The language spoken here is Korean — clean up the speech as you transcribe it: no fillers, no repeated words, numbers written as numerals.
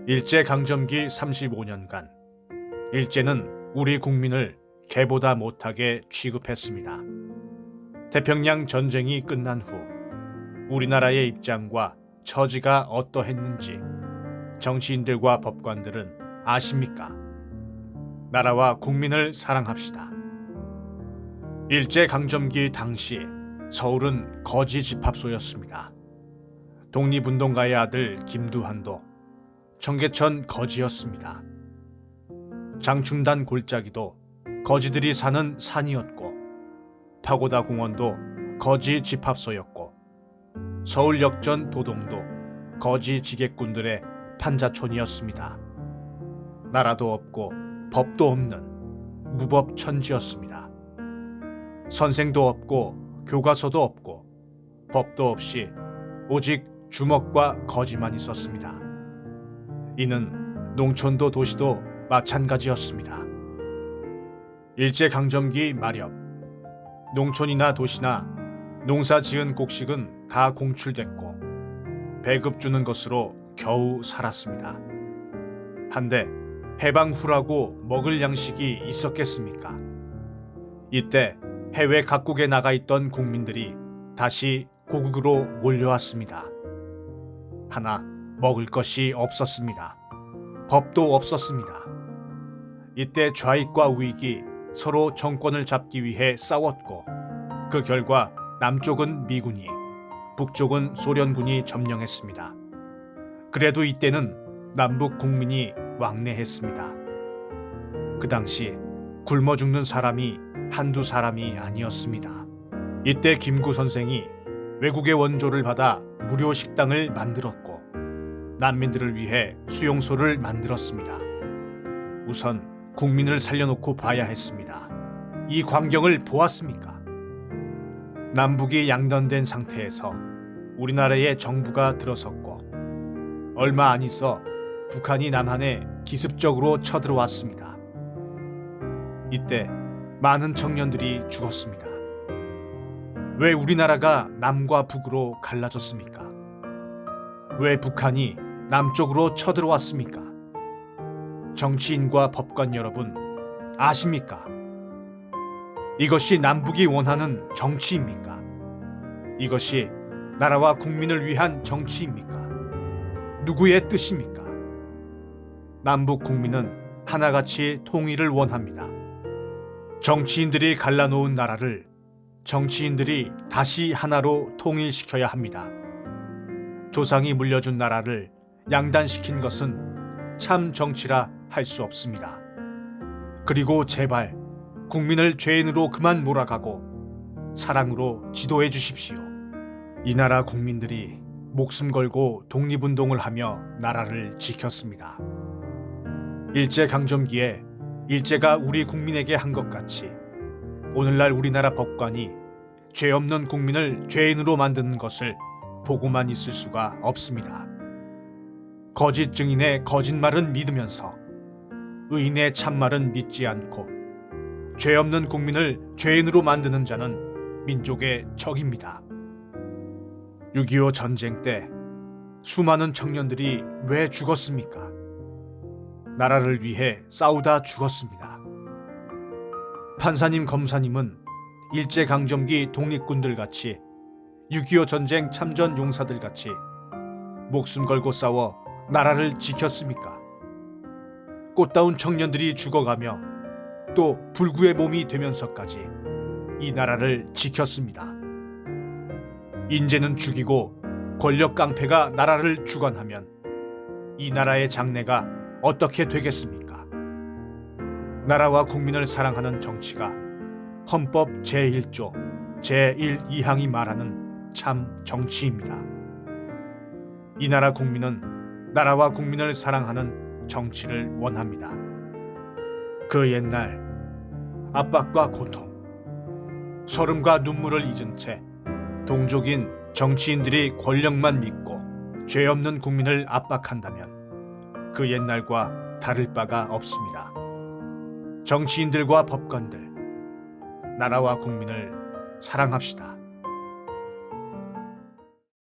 일제강점기 35년간 일제는 우리 국민을 개보다 못하게 취급했습니다. 태평양 전쟁이 끝난 후 우리나라의 입장과 처지가 어떠했는지 정치인들과 법관들은 아십니까? 나라와 국민을 사랑합시다. 일제강점기 당시 서울은 거지 집합소였습니다. 독립운동가의 아들 김두한도 청계천 거지였습니다. 장충단 골짜기도 거지들이 사는 산이었고, 파고다 공원도 거지 집합소였고, 서울역전 도동도 거지 지객꾼들의 판자촌이었습니다. 나라도 없고 법도 없는 무법천지였습니다. 선생도 없고 교과서도 없고 법도 없이 오직 주먹과 거지만 있었습니다. 이는 농촌도 도시도 마찬가지였습니다. 일제강점기 말엽, 농촌이나 도시나 농사 지은 곡식은 다 공출됐고 배급 주는 것으로 겨우 살았습니다. 한데 해방 후라고 먹을 양식이 있었겠습니까? 이때 해외 각국에 나가 있던 국민들이 다시 고국으로 몰려왔습니다. 하나 먹을 것이 없었습니다. 법도 없었습니다. 이때 좌익과 우익이 서로 정권을 잡기 위해 싸웠고, 그 결과 남쪽은 미군이, 북쪽은 소련군이 점령했습니다. 그래도 이때는 남북 국민이 왕래했습니다. 그 당시 굶어 죽는 사람이 한두 사람이 아니었습니다. 이때 김구 선생이 외국의 원조를 받아 무료 식당을 만들었고 난민들을 위해 수용소를 만들었습니다. 우선 국민을 살려놓고 봐야 했습니다. 이 광경을 보았습니까? 남북이 양전된 상태에서 우리나라의 정부가 들어섰고 얼마 안 있어 북한이 남한에 기습적으로 쳐들어왔습니다. 이때 많은 청년들이 죽었습니다. 왜 우리나라가 남과 북으로 갈라졌습니까? 왜 북한이 남쪽으로 쳐들어왔습니까? 정치인과 법관 여러분, 아십니까? 이것이 남북이 원하는 정치입니까? 이것이 나라와 국민을 위한 정치입니까? 누구의 뜻입니까? 남북 국민은 하나같이 통일을 원합니다. 정치인들이 갈라놓은 나라를 정치인들이 다시 하나로 통일시켜야 합니다. 조상이 물려준 나라를 양단시킨 것은 참 정치라 할 수 없습니다. 그리고 제발 국민을 죄인으로 그만 몰아가고 사랑으로 지도해 주십시오. 이 나라 국민들이 목숨 걸고 독립운동을 하며 나라를 지켰습니다. 일제강점기에 일제가 우리 국민에게 한 것 같이 오늘날 우리나라 법관이 죄 없는 국민을 죄인으로 만드는 것을 보고만 있을 수가 없습니다. 거짓 증인의 거짓말은 믿으면서 의인의 참말은 믿지 않고 죄 없는 국민을 죄인으로 만드는 자는 민족의 적입니다. 6.25 전쟁 때 수많은 청년들이 왜 죽었습니까? 나라를 위해 싸우다 죽었습니다. 판사님, 검사님은 일제강점기 독립군들 같이 6.25 전쟁 참전 용사들 같이 목숨 걸고 싸워 나라를 지켰습니까? 꽃다운 청년들이 죽어가며 또 불구의 몸이 되면서까지 이 나라를 지켰습니다. 인재는 죽이고 권력 깡패가 나라를 주관하면 이 나라의 장래가 어떻게 되겠습니까? 나라와 국민을 사랑하는 정치가 헌법 제1조 제1, 2항이 말하는 참 정치입니다. 이 나라 국민은 나라와 국민을 사랑하는 정치를 원합니다. 그 옛날 압박과 고통, 서름과 눈물을 잊은 채 동족인 정치인들이 권력만 믿고 죄 없는 국민을 압박한다면 그 옛날과 다를 바가 없습니다. 정치인들과 법관들, 나라와 국민을 사랑합시다.